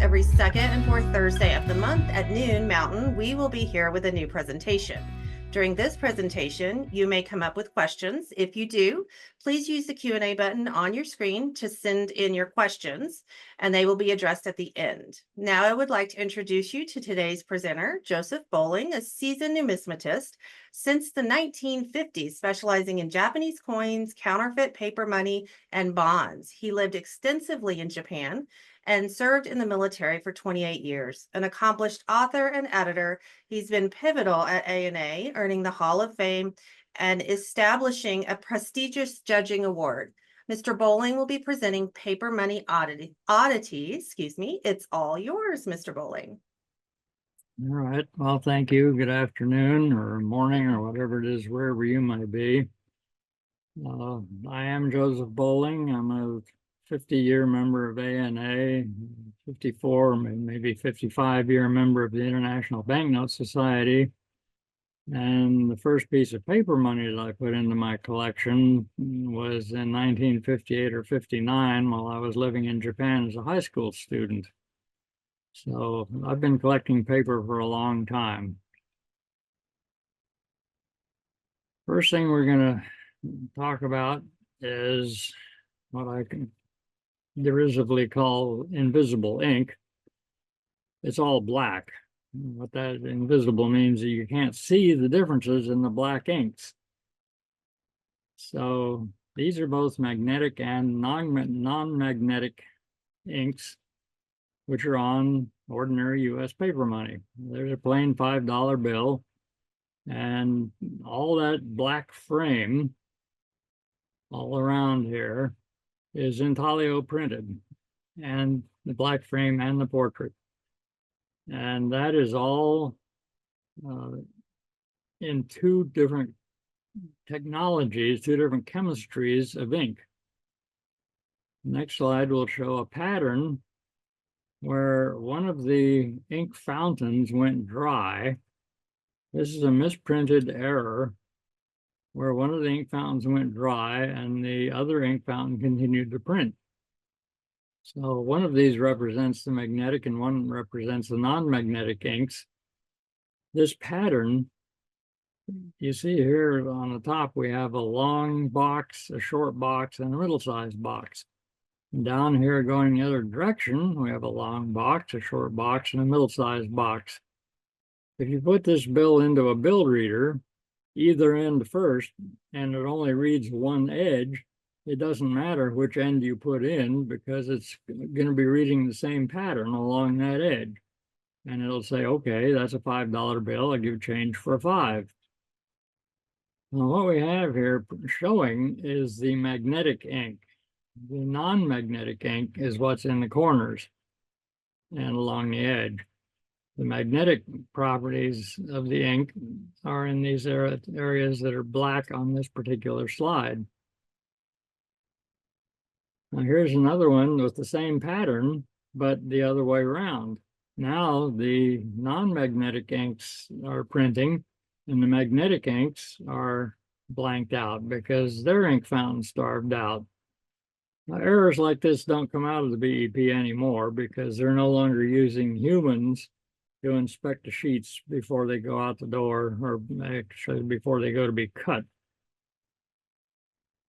every second and fourth Thursday of the month at noon Mountain, we will be here with a new presentation. During this presentation, you may come up with questions. If you do, please use the Q&A button on your screen to send in your questions, and they will be addressed at the end. Now, I would like to introduce you to today's presenter, Joseph Boling, a seasoned numismatist since the 1950s, specializing in Japanese coins, counterfeit paper money, and bonds. He lived extensively in Japan and served in the military for 28 years. An accomplished author and editor, he's been pivotal at ANA, earning the Hall of Fame and establishing a prestigious judging award. Mr. Boling will be presenting Paper Money Oddities. It's all yours, Mr. Boling. All right. Well, thank you. Good afternoon or morning or whatever it is, wherever you might be. I am Joseph Boling. I'm a 50-year member of ANA, 54, maybe 55-year member of the International Banknote Society. And the first piece of paper money that I put into my collection was in 1958 or 59 while I was living in Japan as a high school student. So I've been collecting paper for a long time. First thing we're going to talk about is what I can derisively call invisible ink. It's all black. What that invisible means is you can't see the differences in the black inks. So these are both magnetic and non-magnetic inks, which are on ordinary US paper money. There's a plain $5 bill, and all that black frame all around here is intaglio printed, and the black frame and the portrait. And that is all in two different technologies, two different chemistries of ink. Next slide will show a pattern where one of the ink fountains went dry. This is a misprinted error where one of the ink fountains went dry and the other ink fountain continued to print. So one of these represents the magnetic and one represents the non-magnetic inks. This pattern, you see here on the top, we have a long box, a short box, and a middle-sized box. And down here going the other direction, we have a long box, a short box, and a middle-sized box. If you put this bill into a bill reader, either end first, and it only reads one edge, it doesn't matter which end you put in because it's going to be reading the same pattern along that edge. And it'll say, okay, that's a $5 bill. I'll give change for a 5. Now, what we have here showing is the magnetic ink. The non-magnetic ink is what's in the corners and along the edge. The magnetic properties of the ink are in these areas that are black on this particular slide. Now here's another one with the same pattern, but the other way around. Now the non-magnetic inks are printing and the magnetic inks are blanked out because their ink fountain starved out. Now, errors like this don't come out of the BEP anymore because they're no longer using humans to inspect the sheets before they go out the door, or actually before they go to be cut.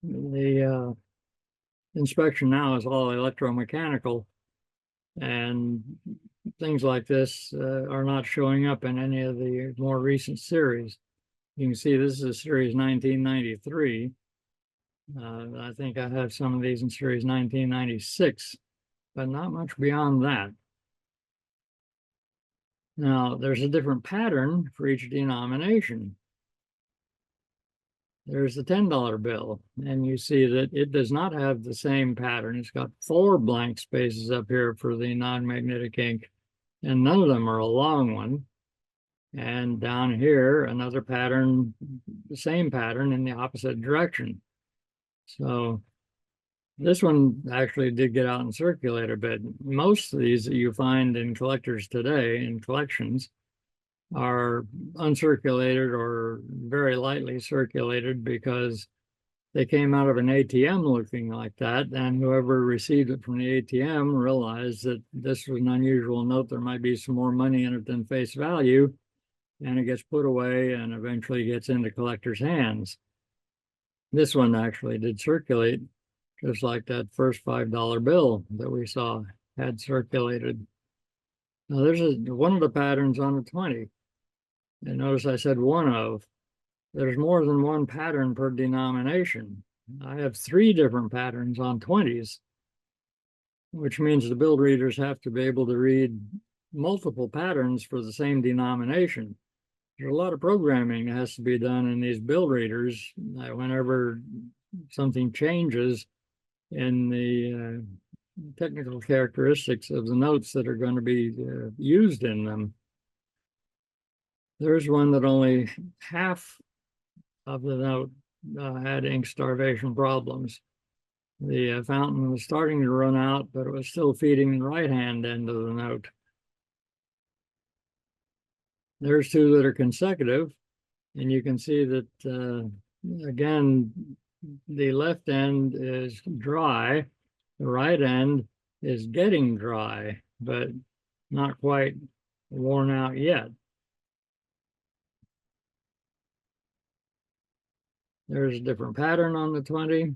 The inspection now is all electromechanical, and things like this are not showing up in any of the more recent series. You can see this is series 1993. I think I have some of these in series 1996, but not much beyond that. Now, there's a different pattern for each denomination. There's the $10 bill, and you see that it does not have the same pattern. It's got 4 blank spaces up here for the non-magnetic ink, and none of them are a long one. And down here, another pattern, the same pattern in the opposite direction. So this one actually did get out and circulate a bit. Most of these that you find in collectors today, in collections, are uncirculated or very lightly circulated because they came out of an ATM looking like that, and whoever received it from the ATM realized that this was an unusual note. There might be some more money in it than face value, and it gets put away and eventually gets into collectors' hands. This one actually did circulate, just like that first $5 bill that we saw had circulated. Now, there's one of the patterns on the 20. And notice I said one of. There's more than one pattern per denomination. I have 3 different patterns on 20s, which means the bill readers have to be able to read multiple patterns for the same denomination. There's a lot of programming that has to be done in these bill readers whenever something changes in the technical characteristics of the notes that are going to be used in them. There's one that only half of the note had ink starvation problems. The fountain was starting to run out, but it was still feeding the right-hand end of the note. There's 2 that are consecutive, and you can see that, again, the left end is dry, the right end is getting dry, but not quite worn out yet. There's a different pattern on the 20.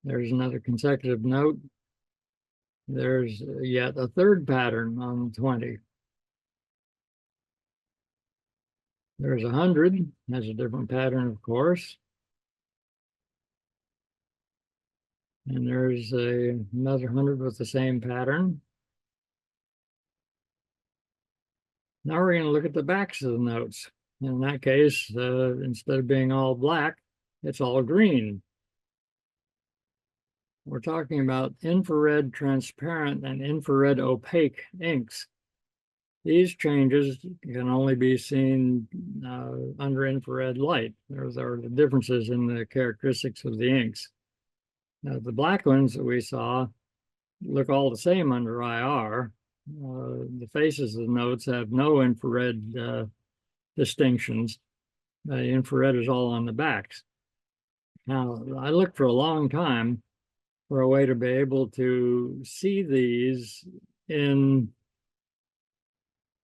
There's another consecutive note. There's yet a 3rd pattern on the 20. There's 100, has a different pattern, of course. And there's another 100 with the same pattern. Now we're going to look at the backs of the notes. In that case, instead of being all black, it's all green. We're talking about infrared transparent and infrared opaque inks. These changes can only be seen under infrared light. There are the differences in the characteristics of the inks. Now, the black ones that we saw look all the same under IR. The faces of the notes have no infrared distinctions. The infrared is all on the backs. Now, I looked for a long time for a way to be able to see these in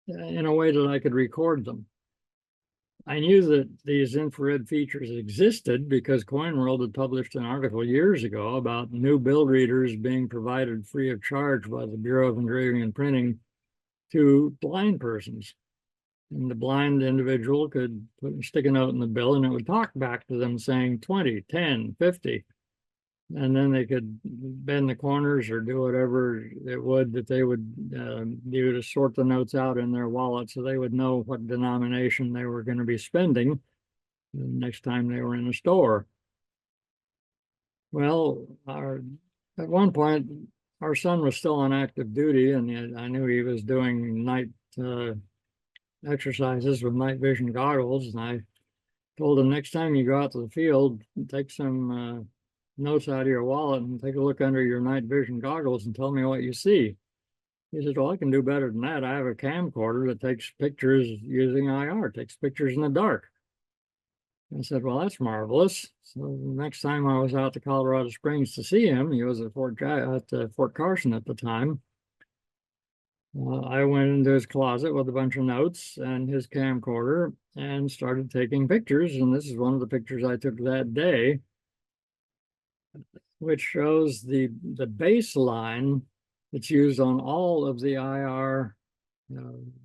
a way that I could record them. I knew that these infrared features existed because CoinWorld had published an article years ago about new bill readers being provided free of charge by the Bureau of Engraving and Printing to blind persons. And the blind individual could stick a note in the bill and it would talk back to them saying 20, 10, 50. And then they could bend the corners or do whatever it would that they would do to sort the notes out in their wallet so they would know what denomination they were going to be spending the next time they were in a store. Well, at one point, our son was still on active duty, and I knew he was doing night exercises with night vision goggles, and I told him, next time you go out to the field, take some notes out of your wallet and take a look under your night vision goggles and tell me what you see. He said, well, I can do better than that. I have a camcorder that takes pictures using IR, takes pictures in the dark. I said, well, that's marvelous. So the next time I was out to Colorado Springs to see him, he was at Fort Carson at the time. I went into his closet with a bunch of notes and his camcorder and started taking pictures. And this is one of the pictures I took that day, which shows the baseline that's used on all of the IR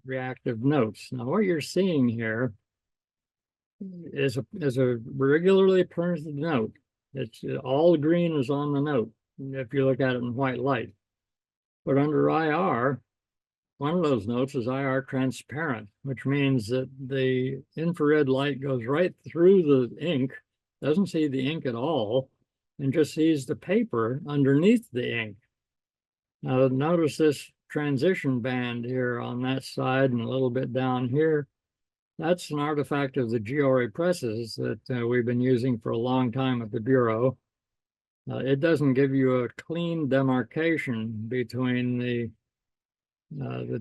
reactive notes. Now, what you're seeing here is a regularly printed note. It's all green is on the note if you look at it in white light. But under IR, one of those notes is IR transparent, which means that the infrared light goes right through the ink, doesn't see the ink at all, and just sees the paper underneath the ink. Now notice this transition band here on that side and a little bit down here. That's an artifact of the Giore presses that we've been using for a long time at the Bureau. It doesn't give you a clean demarcation between the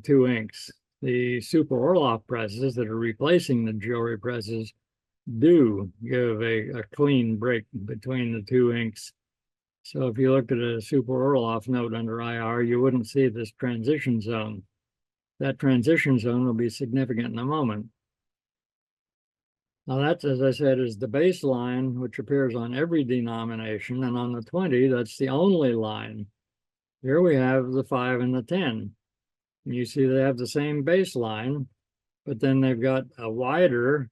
2 inks. The Super Orloff presses that are replacing the Giore presses do give a clean break between the two inks. So if you looked at a super Orloff note under IR, you wouldn't see this transition zone. That transition zone will be significant in a moment. Now that's, as I said, is the baseline, which appears on every denomination, and on the 20, that's the only line. Here we have the 5 and the 10. And you see they have the same baseline, but then they've got a wider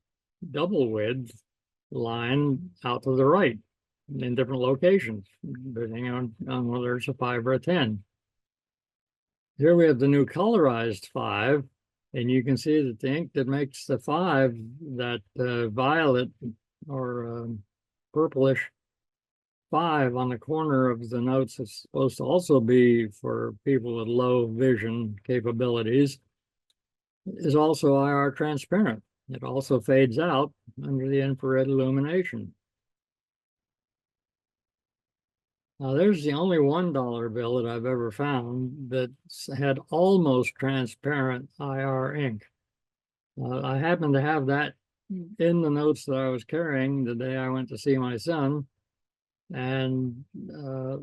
double width line out to the right in different locations, depending on whether it's a 5 or a 10. Here we have the new colorized 5, and you can see that the ink that makes the 5, that violet or purplish 5 on the corner of the notes, is supposed to also be for people with low vision capabilities, is also IR transparent. It also fades out under the infrared illumination. Now, there's the only $1 bill that I've ever found that had almost transparent IR ink. I happened to have that in the notes that I was carrying the day I went to see my son, and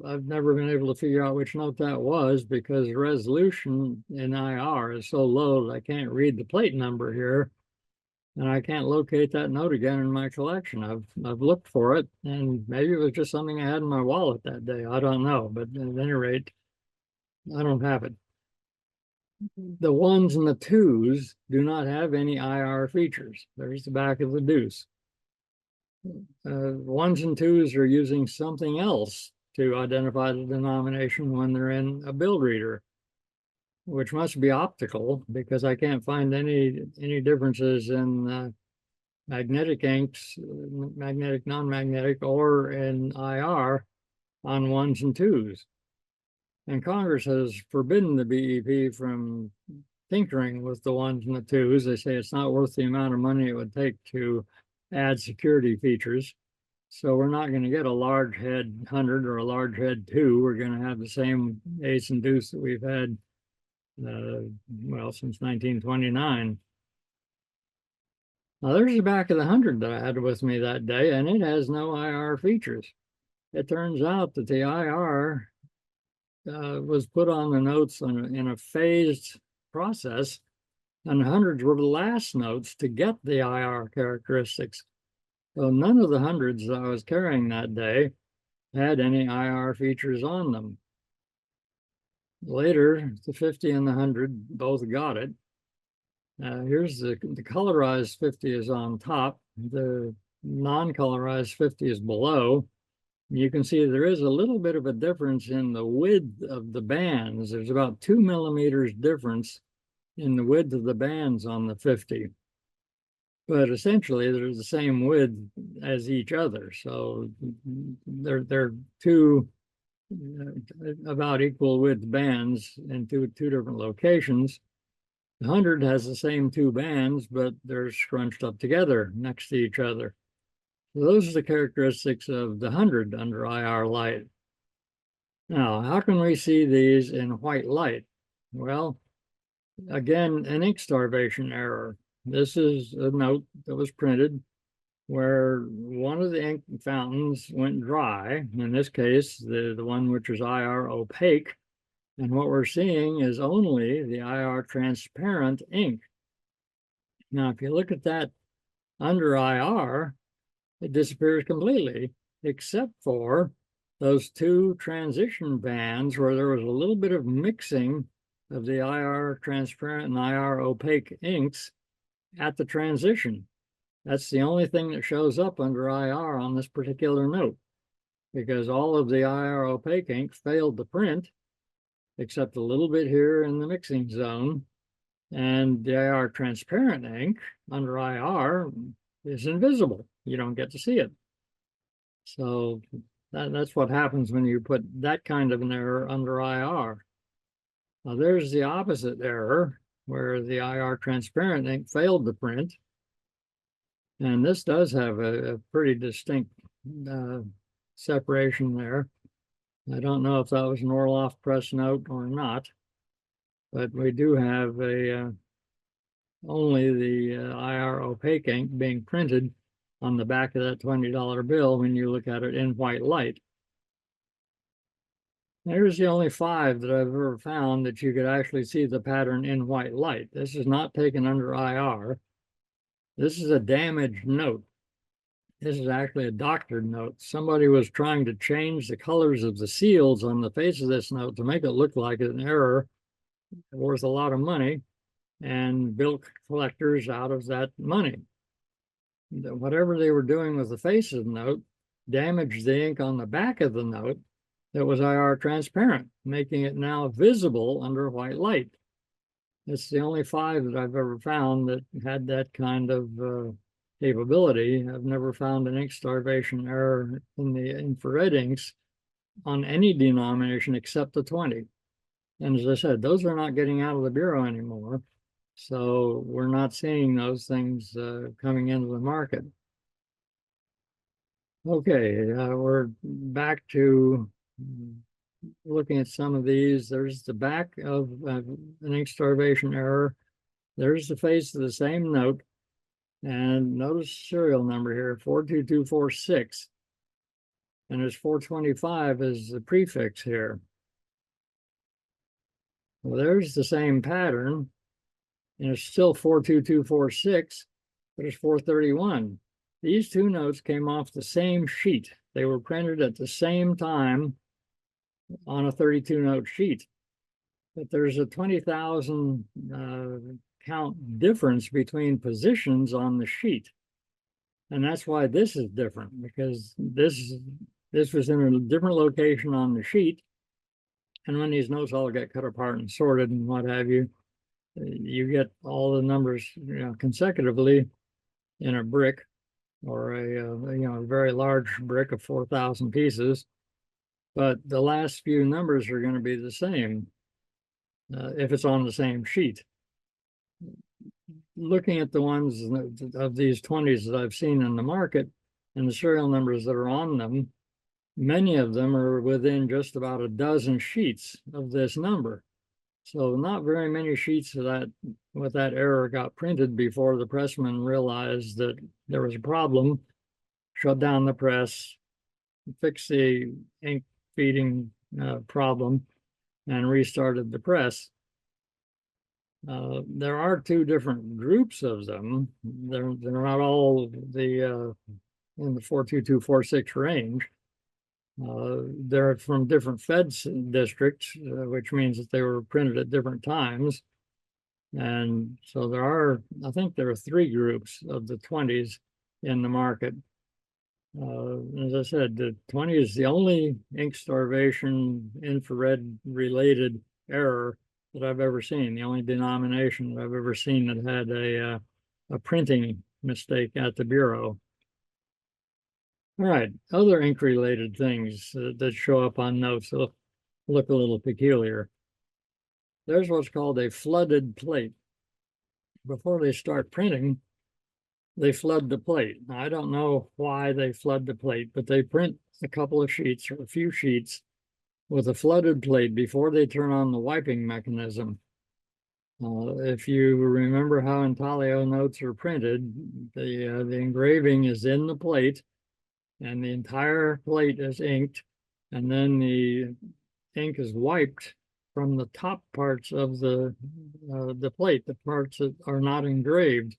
I've never been able to figure out which note that was because the resolution in IR is so low that I can't read the plate number here, and I can't locate that note again in my collection. I've looked for it, and maybe it was just something I had in my wallet that day. I don't know, but at any rate, I don't have it. The 1s and the 2s do not have any IR features. There's the back of the deuce. 1s and 2s are using something else to identify the denomination when they're in a bill reader, which must be optical because I can't find any differences in magnetic inks, magnetic, non-magnetic, or in IR on 1s and 2s. And Congress has forbidden the BEP from tinkering with the 1s and the 2s. They say it's not worth the amount of money it would take to add security features. So we're not going to get a large head 100 or a large head 2. We're going to have the same ace and deuce that we've had, well, since 1929. Now there's the back of the 100 that I had with me that day, and it has no IR features. It turns out that the IR was put on the notes in a phased process, and the 100s were the last notes to get the IR characteristics. So none of the 100s that I was carrying that day had any IR features on them. Later, the 50 and the 100 both got it. Here's the colorized 50 is on top. The non-colorized 50 is below. You can see there is a little bit of a difference in the width of the bands. There's about 2 millimeters difference in the width of the bands on the 50. But essentially, they're the same width as each other. So they're two about equal width bands in two different locations. The 100 has the same 2 bands, but they're scrunched up together next to each other. So those are the characteristics of the 100 under IR light. Now, how can we see these in white light? Well, again, an ink starvation error. This is a note that was printed where one of the ink fountains went dry. In this case, the one which is IR opaque. And what we're seeing is only the IR transparent ink. Now, if you look at that under IR, it disappears completely, except for those 2 transition bands where there was a little bit of mixing of the IR transparent and IR opaque inks at the transition. That's the only thing that shows up under IR on this particular note, because all of the IR opaque ink failed to print, except a little bit here in the mixing zone. And the IR transparent ink under IR is invisible. You don't get to see it. So that's what happens when you put that kind of an error under IR. Now there's the opposite error where the IR transparent ink failed to print. And this does have a pretty distinct separation there. I don't know if that was an Orloff press note or not, but we do have only the IR opaque ink being printed on the back of that $20 bill when you look at it in white light. Here's the only 5 that I've ever found that you could actually see the pattern in white light. This is not taken under IR. This is a damaged note. This is actually a doctored note. Somebody was trying to change the colors of the seals on the face of this note to make it look like an error worth a lot of money, and bill collectors out of that money. Whatever they were doing with the face of the note damaged the ink on the back of the note that was IR transparent, making it now visible under white light. It's the only 5 that I've ever found that had that kind of capability. I've never found an ink starvation error in the infrared inks on any denomination except the 20. And as I said, those are not getting out of the bureau anymore. So we're not seeing those things coming into the market. Okay, we're back to looking at some of these. There's the back of an ink starvation error. There's the face of the same note. And notice serial number here, 42246. And there's 425 as the prefix here. Well, there's the same pattern. And it's still 42246, but it's 431. These 2 notes came off the same sheet. They were printed at the same time on a 32-note sheet. But there's a 20,000 count difference between positions on the sheet. And that's why this is different, because this was in a different location on the sheet. And when these notes all get cut apart and sorted and what have you, you get all the numbers, consecutively in a brick, or a very large brick of 4,000 pieces. But the last few numbers are going to be the same if it's on the same sheet. Looking at the ones of these 20s that I've seen in the market and the serial numbers that are on them, many of them are within just about a dozen sheets of this number. So not very many sheets of that with that error got printed before the pressman realized that there was a problem, shut down the press, fixed the ink feeding problem, and restarted the press. There are 2 different groups of them. They're not all in the 42246 range. They're from different feds districts, which means that they were printed at different times. And so I think there are 3 groups of the 20s in the market. As I said, the 20 is the only ink starvation infrared related error that I've ever seen, the only denomination that I've ever seen that had a printing mistake at the bureau. All right, other ink-related things that show up on notes that look a little peculiar. There's what's called a flooded plate. Before they start printing, they flood the plate. Now, I don't know why they flood the plate, but they print a couple of sheets or a few sheets with a flooded plate before they turn on the wiping mechanism. If you remember how intaglio notes are printed, the engraving is in the plate, and the entire plate is inked, and then the ink is wiped from the top parts of the plate, the parts that are not engraved.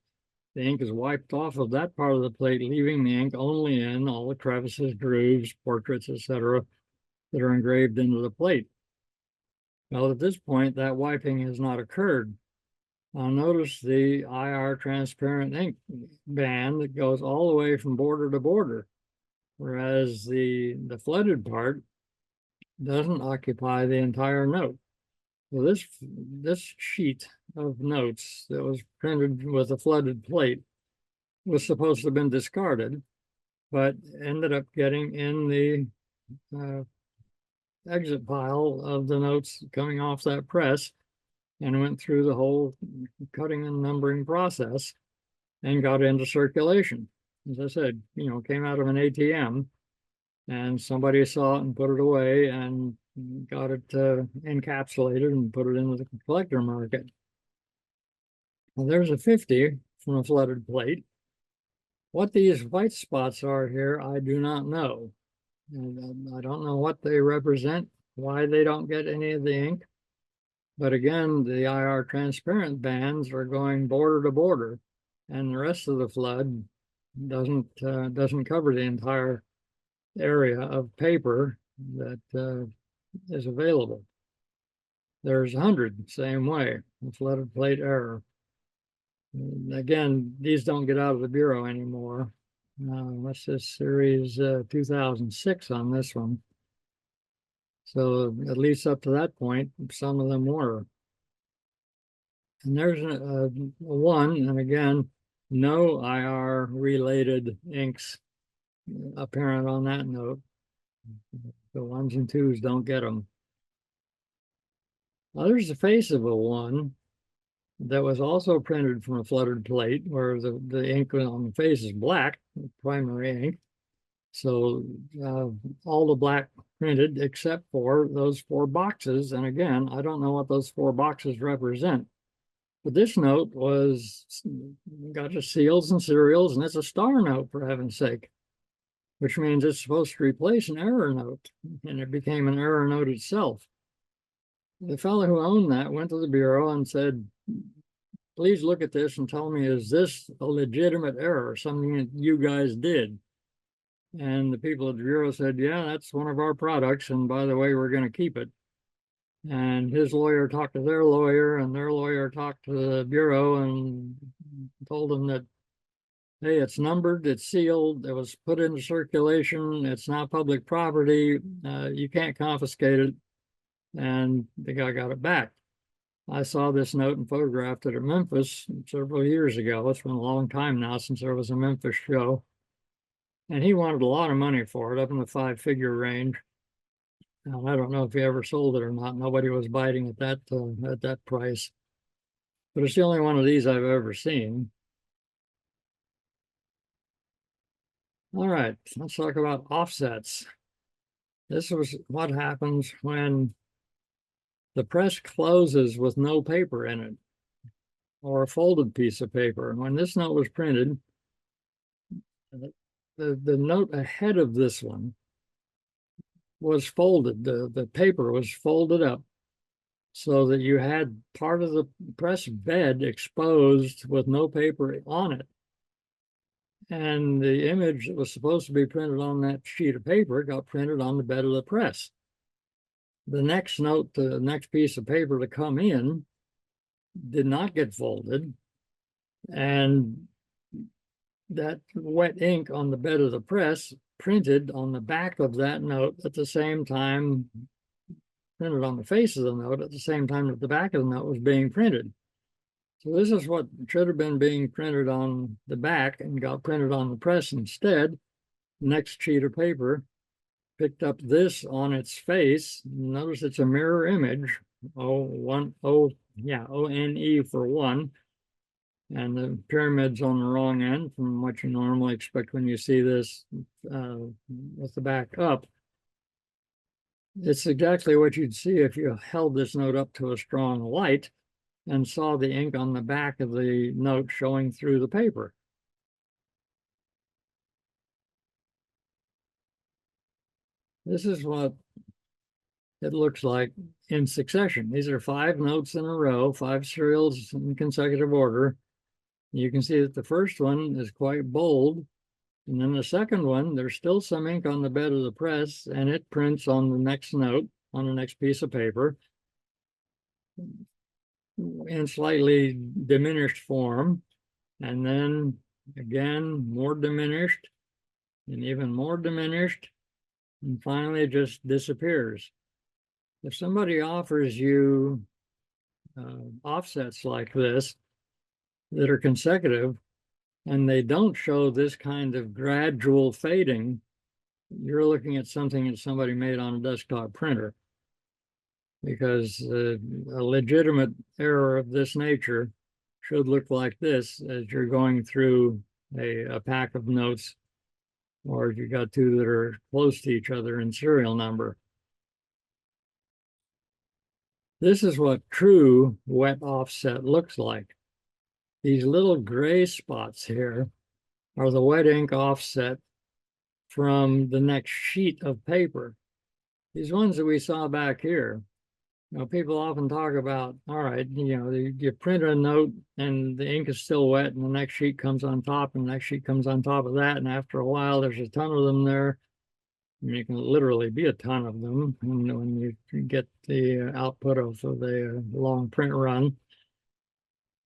The ink is wiped off of that part of the plate, leaving the ink only in all the crevices, grooves, portraits, etc., that are engraved into the plate. Well, at this point, that wiping has not occurred. Now notice the IR transparent ink band that goes all the way from border to border, whereas the flooded part doesn't occupy the entire note. So this sheet of notes that was printed with a flooded plate was supposed to have been discarded, but ended up getting in the exit pile of the notes coming off that press, and went through the whole cutting and numbering process and got into circulation. As I said, came out of an ATM, and somebody saw it and put it away and got it encapsulated and put it into the collector market. Well, there's a 50 from a flooded plate. What these white spots are here, I do not know. And I don't know what they represent, why they don't get any of the ink. But again, the IR transparent bands are going border to border, and the rest of the flood doesn't cover the entire area of paper that is available. There's 100 same way, with flooded plate error. And again, these don't get out of the bureau anymore. What's this series 2006 on this one? So at least up to that point, some of them were. And there's a one, and again, no IR related inks apparent on that note. The ones and twos don't get them. Now, there's the face of a one that was also printed from a flooded plate where the ink on the face is black, primary ink. So all the black printed except for those 4 boxes. And again, I don't know what those 4 boxes represent. But this note got the seals and serials, and it's a star note, for heaven's sake, which means it's supposed to replace an error note, and it became an error note itself. The fellow who owned that went to the bureau and said, please look at this and tell me, is this a legitimate error, something that you guys did? And the people at the bureau said, yeah, that's one of our products, and by the way, we're going to keep it. And his lawyer talked to their lawyer, and their lawyer talked to the bureau and told them that, hey, it's numbered, it's sealed, it was put into circulation, it's not public property, you can't confiscate it. And the guy got it back. I saw this note and photographed it at Memphis several years ago. It's been a long time now since there was a Memphis show. And he wanted a lot of money for it, up in the 5-figure range. Now, I don't know if he ever sold it or not. Nobody was biting at that price. But it's the only one of these I've ever seen. All right, let's talk about offsets. This was what happens when the press closes with no paper in it, or a folded piece of paper. When this note was printed, the note ahead of this one was folded. The paper was folded up so that you had part of the press bed exposed with no paper on it. And the image that was supposed to be printed on that sheet of paper got printed on the bed of the press. The next note, the next piece of paper to come in did not get folded. And that wet ink on the bed of the press printed on the back of that note at the same time, printed on the face of the note at the same time that the back of the note was being printed. So this is what should have been being printed on the back and got printed on the press instead. Next sheet of paper picked up this on its face. Notice it's a mirror image. ONE for one. And the pyramid's on the wrong end from what you normally expect when you see this with the back up. It's exactly what you'd see if you held this note up to a strong light and saw the ink on the back of the note showing through the paper. This is what it looks like in succession. These are 5 notes in a row, 5 serials in consecutive order. You can see that the first one is quite bold. And then the second one, there's still some ink on the bed of the press, and it prints on the next note, on the next piece of paper, in slightly diminished form. And then again, more diminished, and even more diminished, and finally it just disappears. If somebody offers you offsets like this that are consecutive, and they don't show this kind of gradual fading, you're looking at something that somebody made on a desktop printer. Because a legitimate error of this nature should look like this as you're going through a pack of notes, or if you got 2 that are close to each other in serial number. This is what true wet offset looks like. These little gray spots here are the wet ink offset from the next sheet of paper. These ones that we saw back here, people often talk about, all right, you print a note and the ink is still wet and the next sheet comes on top and the next sheet comes on top of that. And after a while, there's a ton of them there. And you can literally be a ton of them when you get the output of the long print run.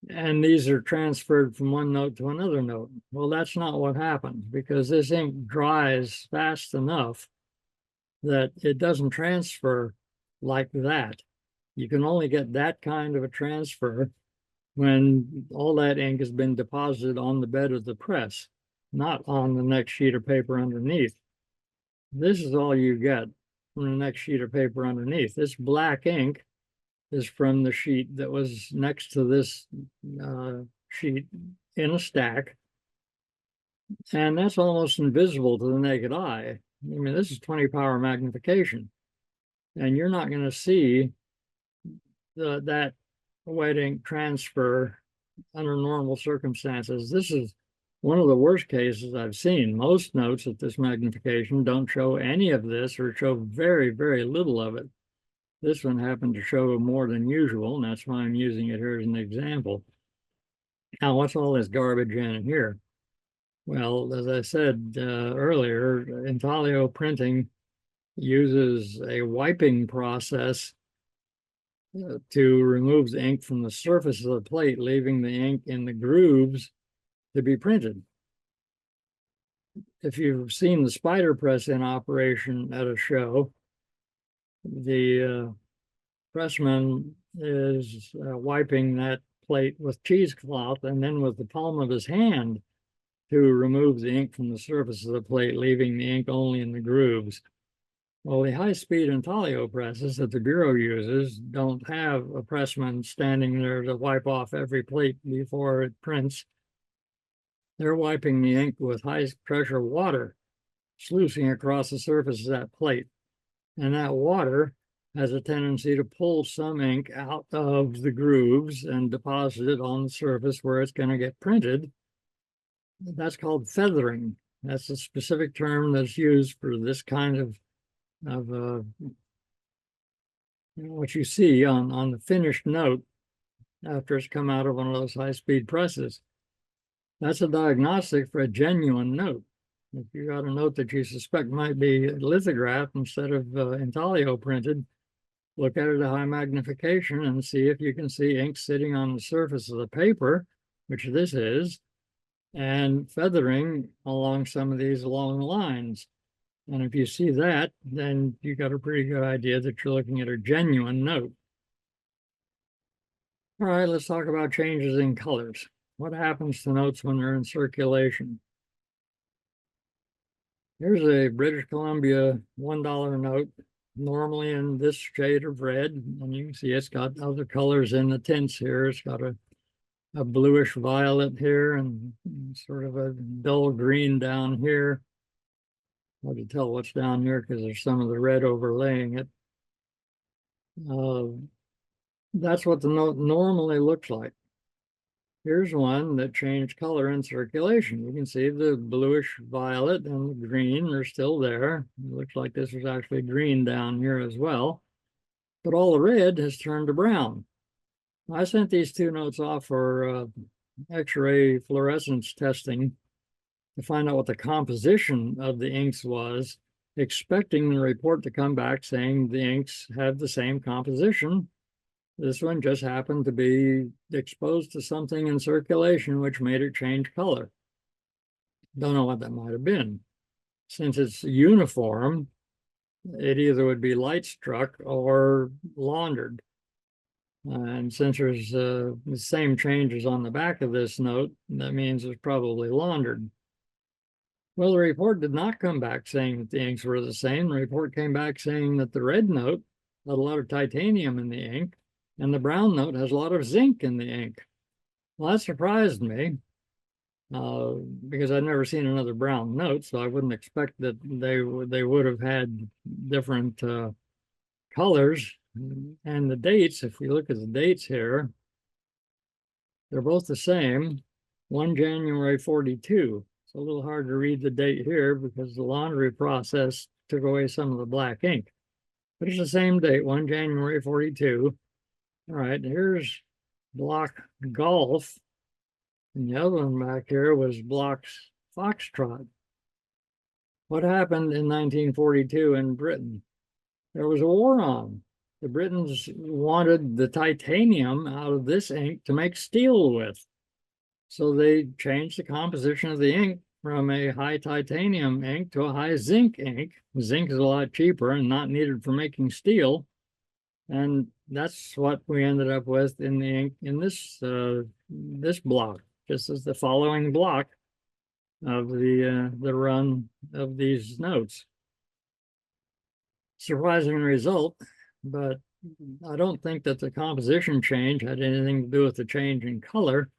And these are transferred from one note to another note. Well, that's not what happens, because this ink dries fast enough that it doesn't transfer like that. You can only get that kind of a transfer when all that ink has been deposited on the bed of the press, not on the next sheet of paper underneath. This is all you get from the next sheet of paper underneath. This black ink is from the sheet that was next to this sheet in a stack. And that's almost invisible to the naked eye. I mean, this is 20 power magnification. And you're not going to see that wet ink transfer under normal circumstances. This is one of the worst cases I've seen. Most notes at this magnification don't show any of this or show very, very little of it. This one happened to show more than usual, and that's why I'm using it here as an example. Now, what's all this garbage in here? Well, as I said earlier, intaglio printing uses a wiping process to remove the ink from the surface of the plate, leaving the ink in the grooves to be printed. If you've seen the spider press in operation at a show, the pressman is wiping that plate with cheesecloth and then with the palm of his hand to remove the ink from the surface of the plate, leaving the ink only in the grooves. Well, the high-speed intaglio presses that the Bureau uses don't have a pressman standing there to wipe off every plate before it prints. They're wiping the ink with high-pressure water, sluicing across the surface of that plate. And that water has a tendency to pull some ink out of the grooves and deposit it on the surface where it's going to get printed. That's called feathering. That's a specific term that's used for this kind of what you see on the finished note after it's come out of one of those high-speed presses. That's a diagnostic for a genuine note. If you got a note that you suspect might be lithographed instead of intaglio printed, look at it at high magnification and see if you can see ink sitting on the surface of the paper, which this is, and feathering along some of these long lines. And if you see that, then you got a pretty good idea that you're looking at a genuine note. All right, let's talk about changes in colors. What happens to notes when they're in circulation? Here's a British Columbia $1 note, normally in this shade of red. And you can see it's got other colors in the tints here. It's got a bluish violet here and sort of a dull green down here. Hard to tell what's down here because there's some of the red overlaying it. That's what the note normally looks like. Here's one that changed color in circulation. You can see the bluish violet and the green are still there. It looks like this was actually green down here as well. But all the red has turned to brown. I sent these two notes off for X-ray fluorescence testing to find out what the composition of the inks was, expecting the report to come back saying the inks have the same composition. This one just happened to be exposed to something in circulation which made it change color. Don't know what that might have been. Since it's uniform, it either would be light struck or laundered. And since there's the same changes on the back of this note, that means it's probably laundered. Well, the report did not come back saying that the inks were the same. The report came back saying that the red note had a lot of titanium in the ink, and the brown note has a lot of zinc in the ink. Well, that surprised me because I'd never seen another brown note, so I wouldn't expect that they would have had different colors. And the dates, if we look at the dates here, they're both the same. 1 January 42. a little hard to read the date here because the laundry process took away some of the black ink. But it's the same date, 1 January 42. All right, here's block golf. And the other one back here was blocks foxtrot. What happened in 1942 in Britain? There was a war on. The Britons wanted the titanium out of this ink to make steel with. So they changed the composition of the ink from a high titanium ink to a high zinc ink. Zinc is a lot cheaper and not needed for making steel. And that's what we ended up with in the ink in this this block, just as the following block of the run of these notes. Surprising result, but I don't think that the composition change had anything to do with the change in color.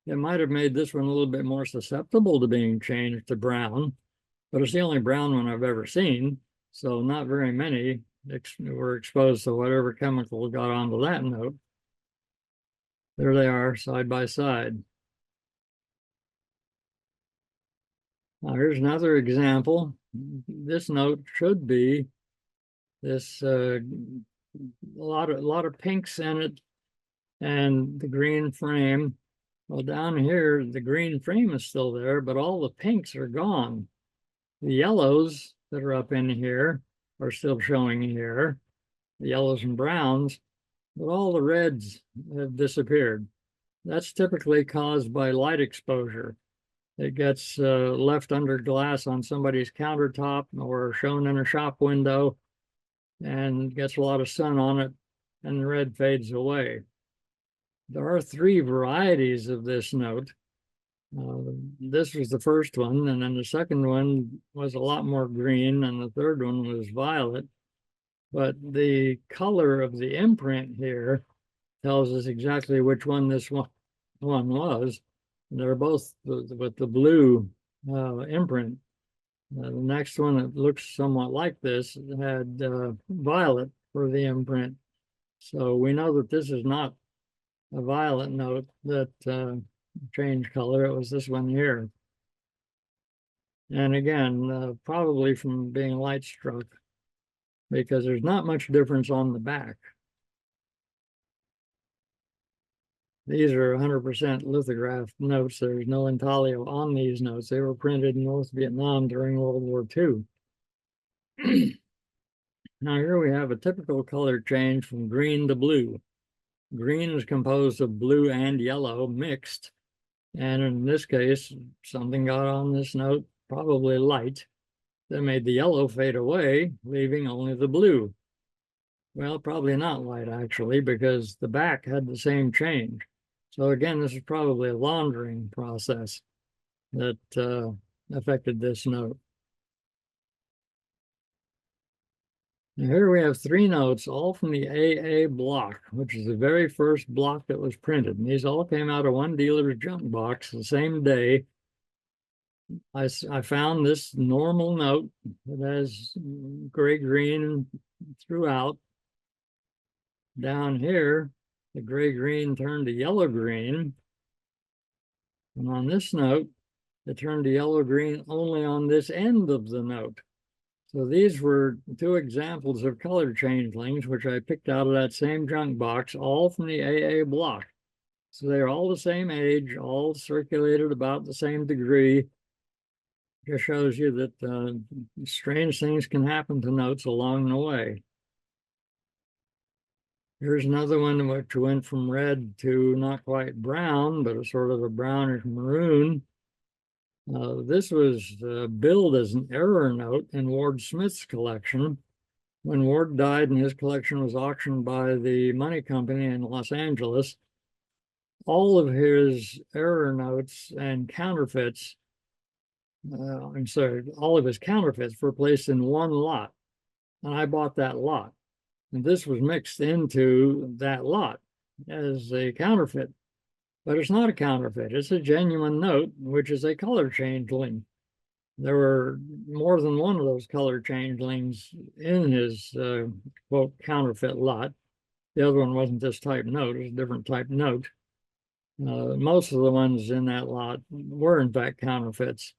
It might have made this one a little bit more susceptible to being changed to brown, but it's the only brown one I've ever seen. So not very many were exposed to whatever chemical got onto that note. There they are, side by side. Now here's another example. This note should be this a lot of pinks in it and the green frame. Well, down here, the green frame is still there, but all the pinks are gone. The yellows that are up in here are still showing here, the yellows and browns, but all the reds have disappeared. That's typically caused by light exposure. It gets left under glass on somebody's countertop or shown in a shop window and gets a lot of sun on it, and the red fades away. There are 3 varieties of this note. This was the first one, and then the second one was a lot more green, and the third one was violet. But the color of the imprint here tells us exactly which one this one was. They're both with the blue imprint. The next one that looks somewhat like this had violet for the imprint. So we know that this is not a violet note that changed color. It was this one here. And again, probably from being light struck, because there's not much difference on the back. These are 100% lithographed notes. There's no intaglio on these notes. They were printed in North Vietnam during World War II. Now here we have a typical color change from green to blue. Green is composed of blue and yellow mixed. And in this case, something got on this note, probably light, that made the yellow fade away, leaving only the blue. Well, probably not light actually, because the back had the same change. So again, this is probably a laundering process that affected this note. Now here we have 3 notes, all from the AA block, which is the very first block that was printed. And these all came out of one dealer's junk box the same day. I found this normal note that has gray-green throughout. Down here, the gray-green turned to yellow-green. And on this note, it turned to yellow-green only on this end of the note. So these were 2 examples of color changelings, which I picked out of that same junk box, all from the AA block. So they're all the same age, all circulated about the same degree. Just shows you that strange things can happen to notes along the way. Here's another one which went from red to not quite brown, but a sort of a brownish maroon. This was billed as an error note in Ward Smith's collection. When Ward died and his collection was auctioned by the money company in Los Angeles, all of his error notes and counterfeits, all of his counterfeits were placed in one lot. And I bought that lot. And this was mixed into that lot as a counterfeit. But it's not a counterfeit. It's a genuine note, which is a color changeling. There were more than one of those color changelings in his, quote, counterfeit lot. The other one wasn't this type note. It was a different type note. Most of the ones in that lot were, in fact, counterfeits.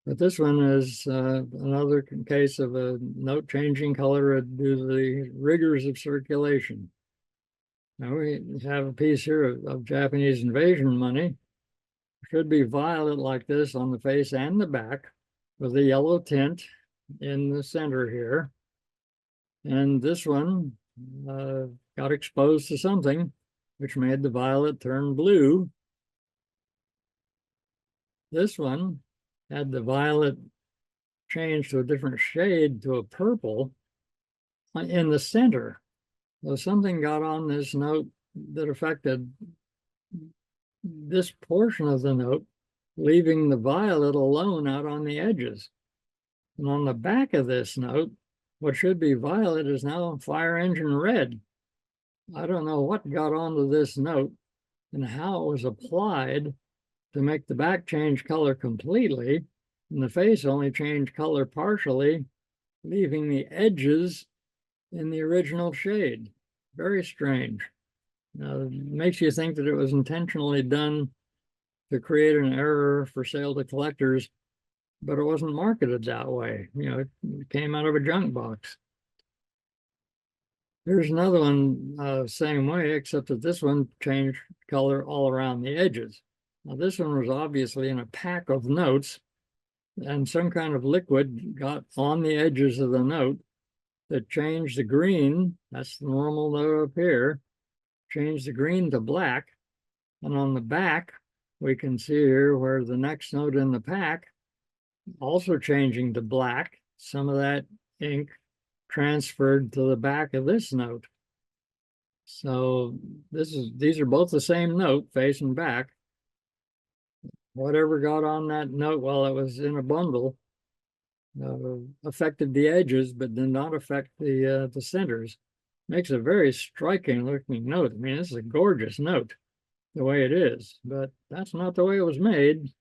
But this one is another case of a note changing color due to the rigors of circulation. Now we have a piece here of Japanese invasion money. It should be violet like this on the face and the back, with a yellow tint in the center here. And this one got exposed to something which made the violet turn blue. This one had the violet change to a different shade, to a purple in the center. So something got on this note that affected this portion of the note, leaving the violet alone out on the edges. And on the back of this note, what should be violet is now fire engine red. I don't know what got onto this note and how it was applied to make the back change color completely, and the face only changed color partially, leaving the edges in the original shade. Very strange. Now, it makes you think that it was intentionally done to create an error for sale to collectors, but it wasn't marketed that way. You know, it came out of a junk box. Here's another one, same way, except that this one changed color all around the edges. Now, this one was obviously in a pack of notes, and some kind of liquid got on the edges of the note that changed the green, that's the normal note up here, changed the green to black. And on the back, we can see here where the next note in the pack also changing to black. Some of that ink transferred to the back of this note. So these are both the same note, face and back. Whatever got on that note while it was in a bundle affected the edges, but did not affect the centers. Makes a very striking looking note. I mean, this is a gorgeous note the way it is, but that's not the way it was made.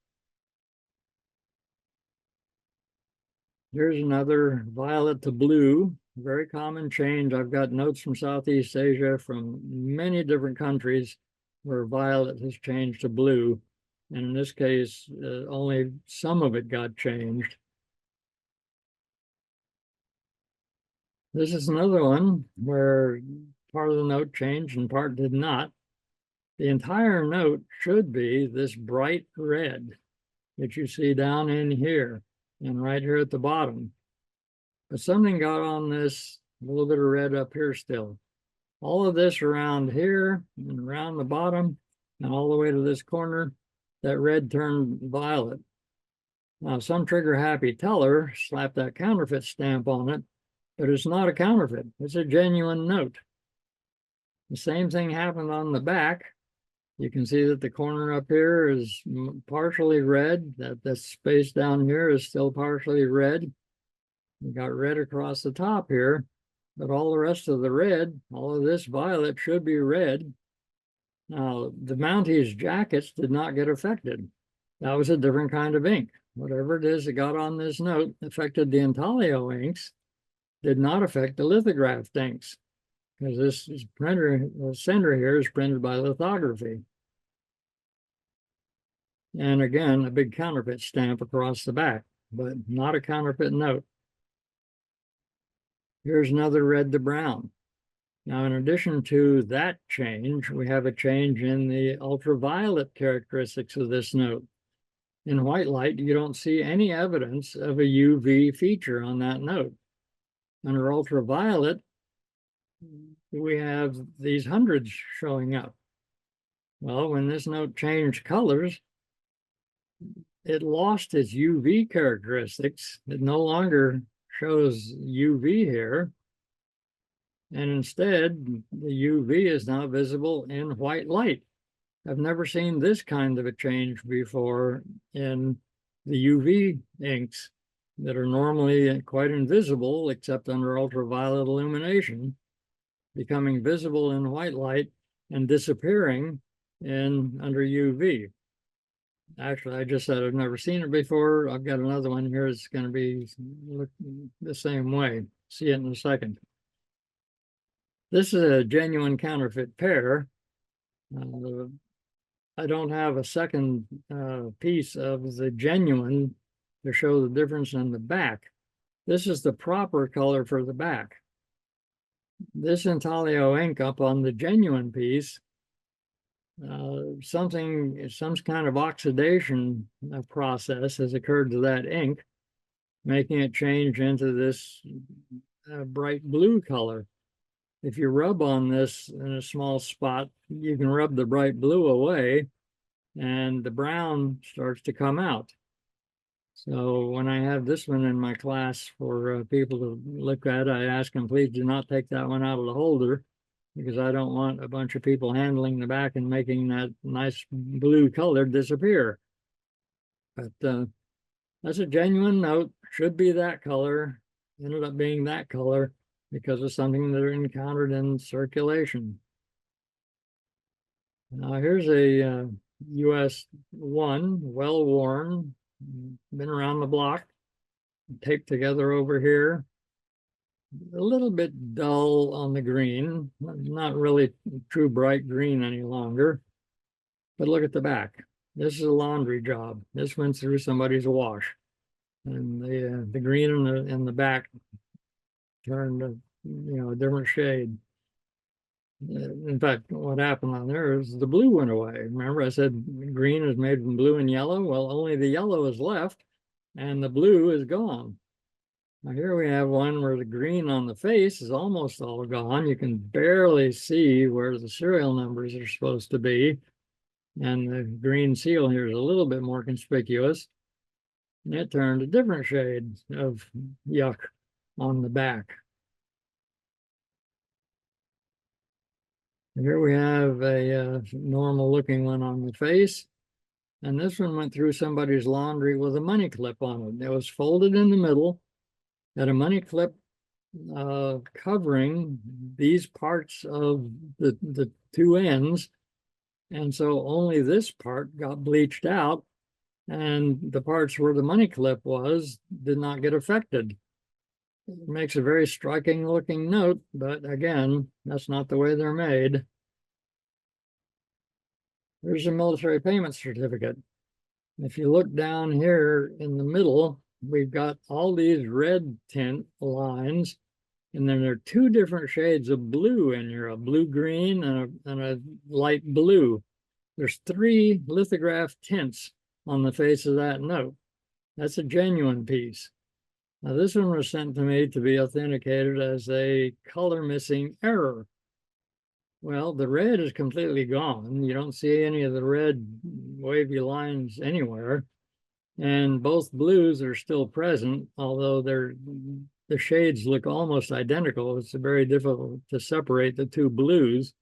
Here's another violet to blue, very common change. I've got notes from Southeast Asia, from many different countries, where violet has changed to blue. And in this case, only some of it got changed. This is another one where part of the note changed and part did not. The entire note should be this bright red that you see down in here and right here at the bottom. But something got on this, a little bit of red up here still. All of this around here and around the bottom and all the way to this corner, that red turned violet. Now, some trigger happy teller slapped that counterfeit stamp on it, but it's not a counterfeit. It's a genuine note. The same thing happened on the back. You can see that the corner up here is partially red. That space down here is still partially red. We got red across the top here, but all the rest of the red, all of this violet should be red. Now, the Mounties jackets did not get affected. That was a different kind of ink. Whatever it is that got on this note affected the intaglio inks, did not affect the lithographed inks, because this is printer, the center here is printed by lithography. And again, a big counterfeit stamp across the back, but not a counterfeit note. Here's another red to brown. Now, in addition to that change, we have a change in the ultraviolet characteristics of this note. In white light, you don't see any evidence of a UV feature on that note. Under ultraviolet, we have these hundreds showing up. Well, when this note changed colors, it lost its UV characteristics. It no longer shows UV here. And instead, the UV is now visible in white light. I've never seen this kind of a change before in the UV inks that are normally quite invisible except under ultraviolet illumination, becoming visible in white light and disappearing under UV. Actually, I just said I've never seen it before. I've got another one here that's going to be the same way. See it in a second. This is a genuine counterfeit pair. I don't have a second piece of the genuine to show the difference in the back. This is the proper color for the back. This intaglio ink up on the genuine piece, some kind of oxidation process has occurred to that ink, making it change into this bright blue color. If you rub on this in a small spot, you can rub the bright blue away and the brown starts to come out. So when I have this one in my class for people to look at, I ask them, please do not take that one out of the holder, because I don't want a bunch of people handling the back and making that nice blue color disappear. But that's a genuine note, should be that color, ended up being that color because of something that are encountered in circulation. Now here's a US 1, well worn, been around the block, taped together over here. A little bit dull on the green, not really true bright green any longer. But look at the back. This is a laundry job. This went through somebody's wash, and the green in the back turned a different shade. In fact, what happened on there is the blue went away. Remember, I said green is made from blue and yellow. Well, only the yellow is left, and the blue is gone. Now here we have one where the green on the face is almost all gone. You can barely see where the serial numbers are supposed to be. And the green seal here is a little bit more conspicuous. And it turned a different shade of yuck on the back. And here we have a normal looking one on the face. And this one went through somebody's laundry with a money clip on it. It was folded in the middle, had a money clip covering these parts of the two ends. And so only this part got bleached out, and the parts where the money clip was did not get affected. It makes a very striking looking note, but again, that's not the way they're made. There's a military payment certificate. If you look down here in the middle, we've got all these red tint lines, and then there are two different shades of blue in here, a blue-green and a light blue. There's 3 lithograph tints on the face of that note. That's a genuine piece. Now this one was sent to me to be authenticated as a color missing error. Well, the red is completely gone. You don't see any of the red wavy lines anywhere. And both blues are still present, although the shades look almost identical. It's very difficult to separate the two blues.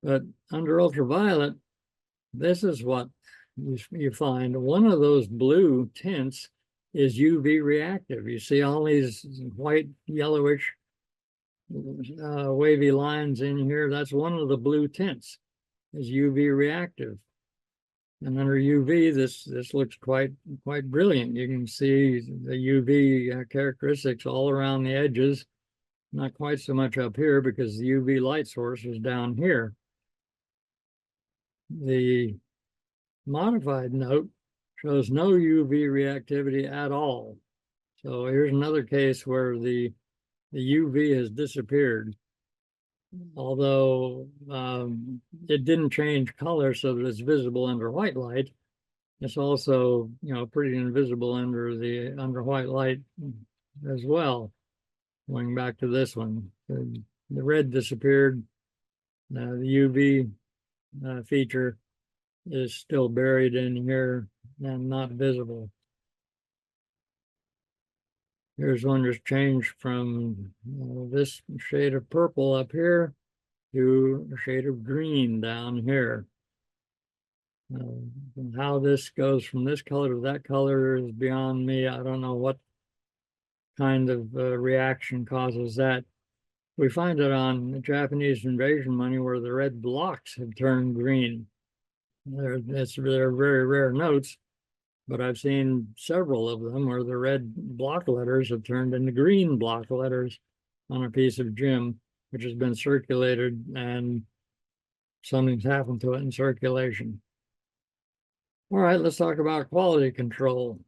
But under ultraviolet, this is what you find. One of those blue tints is UV reactive. You see all these white, yellowish, wavy lines in here. That's one of the blue tints, is UV reactive. And under UV, this looks quite brilliant. You can see the UV characteristics all around the edges. Not quite so much up here because the UV light source is down here. The modified note shows no UV reactivity at all. So here's another case where the UV has disappeared, although it didn't change color so that it's visible under white light. It's also, pretty invisible under white light as well. Going back to this one, the red disappeared. The UV feature is still buried in here and not visible. Here's one that's changed from this shade of purple up here to a shade of green down here. And how this goes from this color to that color is beyond me. I don't know what kind of reaction causes that. We find it on Japanese invasion money where the red blocks have turned green. They're very rare notes, but I've seen several of them where the red block letters have turned into green block letters on a piece of gem, which has been circulated and something's happened to it in circulation. All right, let's talk about quality control.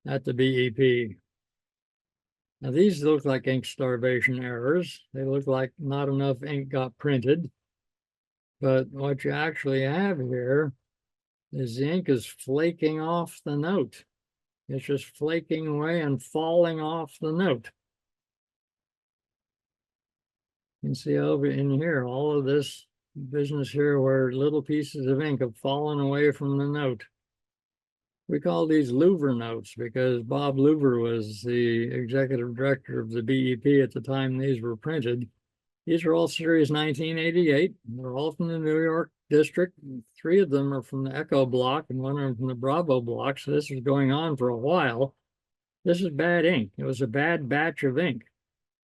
at the BEP. Now these look like ink starvation errors. They look like not enough ink got printed. But what you actually have here is the ink is flaking off the note. It's just flaking away and falling off the note. You can see over in here, all of this business here where little pieces of ink have fallen away from the note. We call these louver notes because Bob Louver was the executive director of the BEP at the time these were printed. These are all series 1988. They're all from the New York district. 3 of them are from the Echo block and 1 of them from the Bravo block. So this is going on for a while. This is bad ink. It was a bad batch of ink.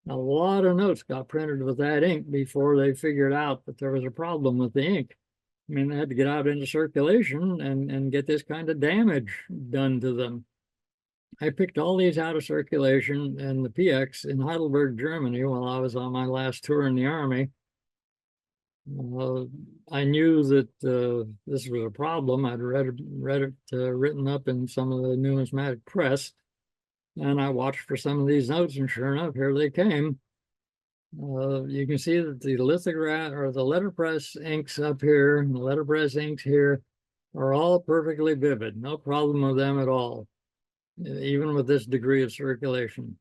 A lot of notes got printed with that ink before they figured out that there was a problem with the ink. I mean, they had to get out into circulation and get this kind of damage done to them. I picked all these out of circulation and the PX in Heidelberg, Germany, while I was on my last tour in the Army. I knew that this was a problem. I'd read it written up in some of the numismatic press, and I watched for some of these notes, and sure enough, here they came. You can see that the lithograph or the letterpress inks up here and the letterpress inks here are all perfectly vivid. No problem with them at all, even with this degree of circulation.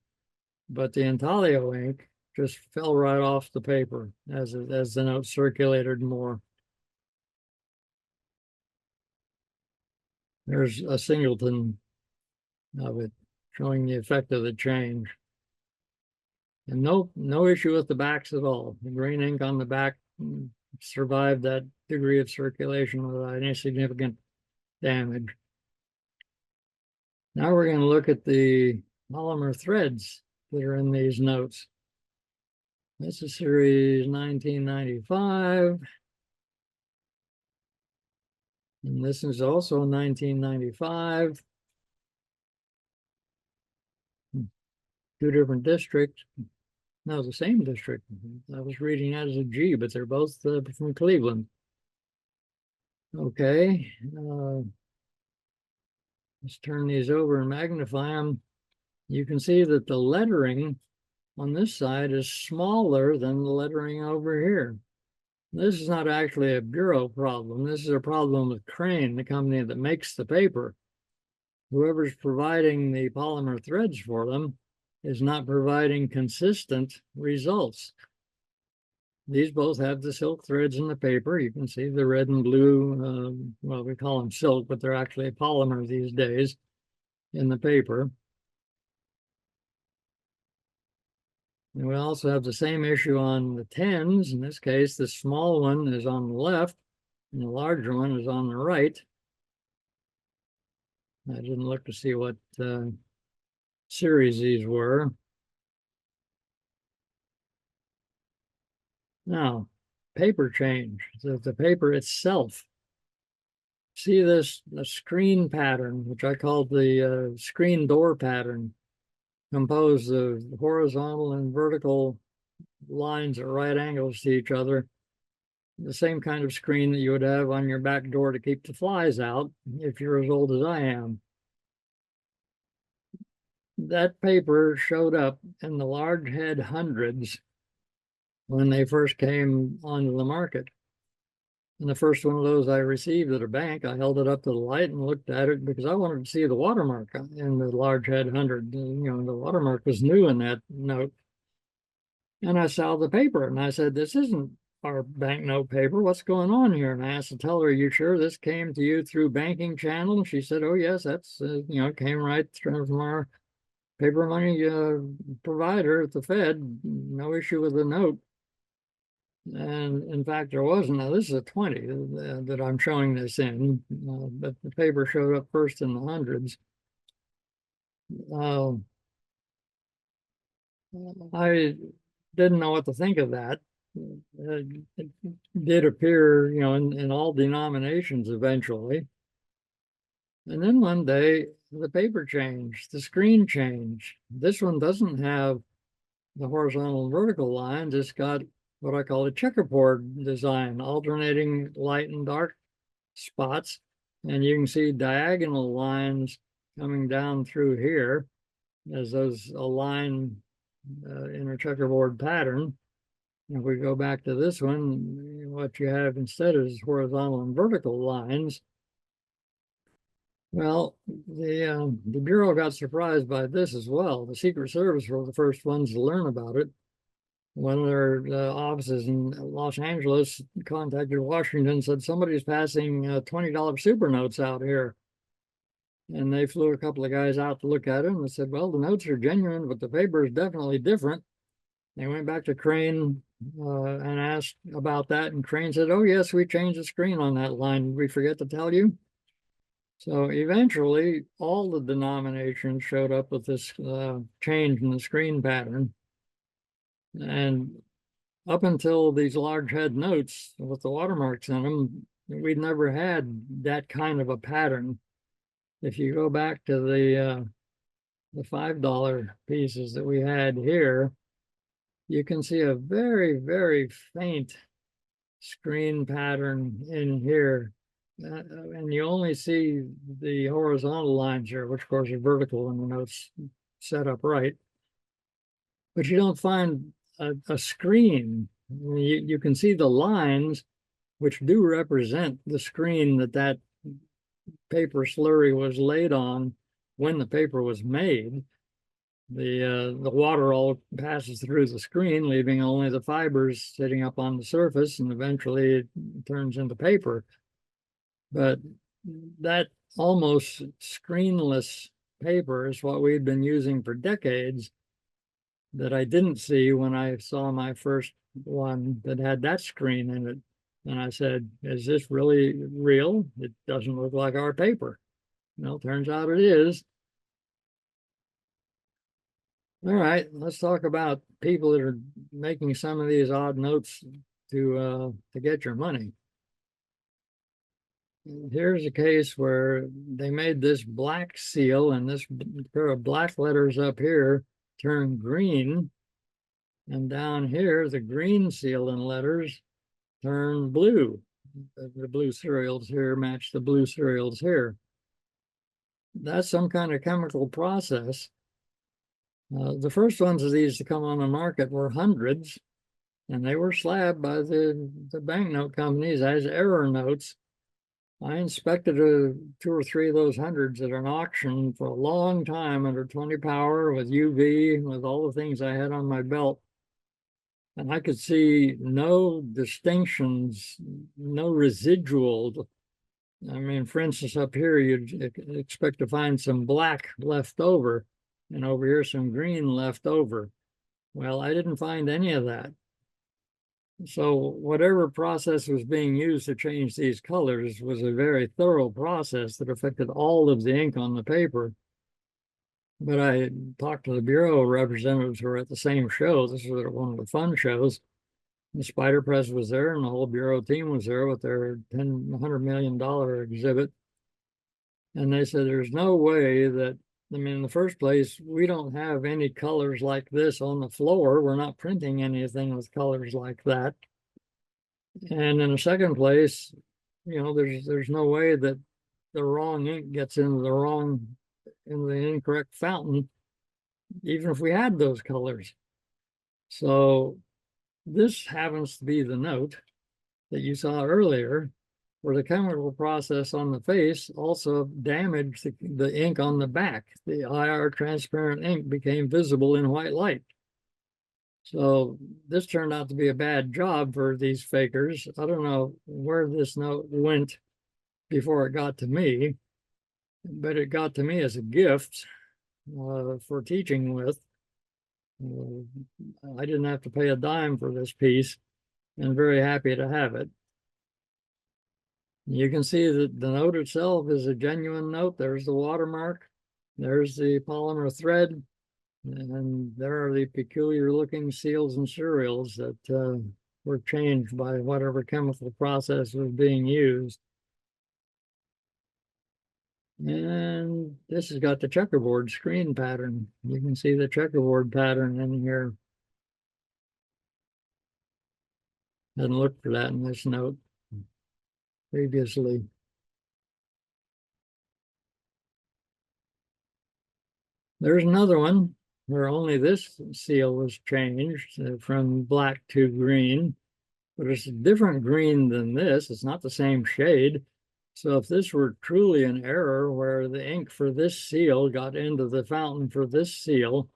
But the intaglio ink just fell right off the paper as the notes circulated more. There's a singleton of it showing the effect of the change. And no issue with the backs at all. The green ink on the back survived that degree of circulation without any significant damage. Now we're going to look at the polymer threads that are in these notes. This is series 1995. And this is also 1995. 2 different districts. No, the same district. I was reading that as a G, but they're both from Cleveland. Okay. Let's turn these over and magnify them. You can see that the lettering on this side is smaller than the lettering over here. This is not actually a bureau problem. This is a problem with Crane, the company that makes the paper. Whoever's providing the polymer threads for them is not providing consistent results. These both have the silk threads in the paper. You can see the red and blue, well, we call them silk, but they're actually polymer these days in the paper. And we also have the same issue on the 10s. In this case, the small one is on the left and the larger one is on the right. I didn't look to see what series these were. Now, paper change, the paper itself. See this, the screen pattern, which I called the screen door pattern, composed of horizontal and vertical lines at right angles to each other. The same kind of screen that you would have on your back door to keep the flies out if you're as old as I am. That paper showed up in the large head hundreds when they first came onto the market. And the first one of those I received at a bank, I held it up to the light and looked at it because I wanted to see the watermark in the large head 100. You know, the watermark was new in that note. And I saw the paper and I said, this isn't our banknote paper. What's going on here? And I asked the teller, are you sure this came to you through banking channel? And she said, oh, yes, that's, came right from our paper money provider at the Fed. No issue with the note. And in fact, there wasn't. Now, this is a 20 that I'm showing this in, but the paper showed up first in the hundreds. I didn't know what to think of that. It did appear, in all denominations eventually. And then one day, the paper changed, the screen changed. This one doesn't have the horizontal and vertical lines. It's got what I call a checkerboard design, alternating light and dark spots. And you can see diagonal lines coming down through here as those align in a checkerboard pattern. If we go back to this one, what you have instead is horizontal and vertical lines. Well, the Bureau got surprised by this as well. The Secret Service were the first ones to learn about it. One of their offices in Los Angeles contacted Washington, said somebody's passing $20 super notes out here. And they flew a couple of guys out to look at it, and they said, well, the notes are genuine, but the paper is definitely different. They went back to Crane and asked about that, and Crane said, oh, yes, we changed the screen on that line. Did we forget to tell you? So eventually, all the denominations showed up with this change in the screen pattern. And up until these large head notes with the watermarks in them, we'd never had that kind of a pattern. If you go back to the $5 pieces that we had here, you can see a very, very faint screen pattern in here. And you only see the horizontal lines here, which of course are vertical when the note's set up right. But you don't find a screen. You can see the lines, which do represent the screen that paper slurry was laid on when the paper was made. The water all passes through the screen, leaving only the fibers sitting up on the surface, and eventually it turns into paper. But that almost screenless paper is what we've been using for decades, that I didn't see when I saw my first one that had that screen in it. And I said, is this really real? It doesn't look like our paper. Well, turns out it is. All right, let's talk about people that are making some of these odd notes to get your money. Here's a case where they made this black seal, and this pair of black letters up here turn green. And down here, the green seal and letters turn blue. The blue cereals here match the blue cereals here. That's some kind of chemical process. The first ones of these to come on the market were hundreds, and they were slabbed by the banknote companies as error notes. I inspected 2 or 3 of those hundreds at an auction for a long time under 20 power with UV, with all the things I had on my belt. And I could see no distinctions, no residual. I mean, for instance, up here, you'd expect to find some black left over, and over here, some green left over. Well, I didn't find any of that. So whatever process was being used to change these colors was a very thorough process that affected all of the ink on the paper. But I talked to the Bureau representatives who were at the same show. This was one of the fun shows. The Spider Press was there, and the whole Bureau team was there with their $100 million exhibit. And they said, there's no way that, I mean, in the first place, we don't have any colors like this on the floor. We're not printing anything with colors like that. And in the second place, you know, there's no way that the wrong ink gets into the incorrect fountain, even if we had those colors. So this happens to be the note that you saw earlier, where the chemical process on the face also damaged the ink on the back. The IR transparent ink became visible in white light. So this turned out to be a bad job for these fakers. I don't know where this note went before it got to me, but it got to me as a gift for teaching with. I didn't have to pay a dime for this piece, and very happy to have it. You can see that the note itself is a genuine note. There's the watermark. There's the polymer thread. And there are the peculiar looking seals and serials that were changed by whatever chemical process was being used. And this has got the checkerboard screen pattern. You can see the checkerboard pattern in here. Hadn't looked for that in this note previously. There's another one where only this seal was changed from black to green, but it's a different green than this. It's not the same shade. So if this were truly an error where the ink for this seal got into the fountain for this seal,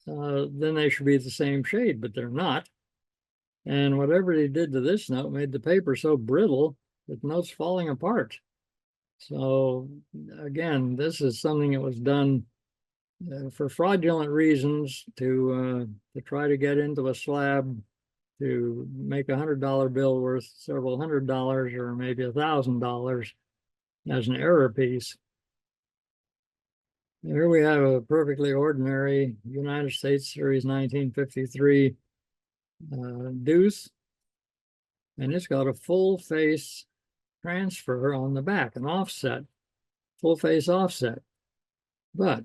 then they should be the same shade, but they're not. And whatever they did to this note made the paper so brittle that the note's falling apart. So again, this is something that was done for fraudulent reasons to try to get into a slab to make $100 bill worth several $100 or maybe $1,000 as an error piece. Here we have a perfectly ordinary United States Series 1953 deuce, and it's got a full face transfer on the back, an offset, full face offset. But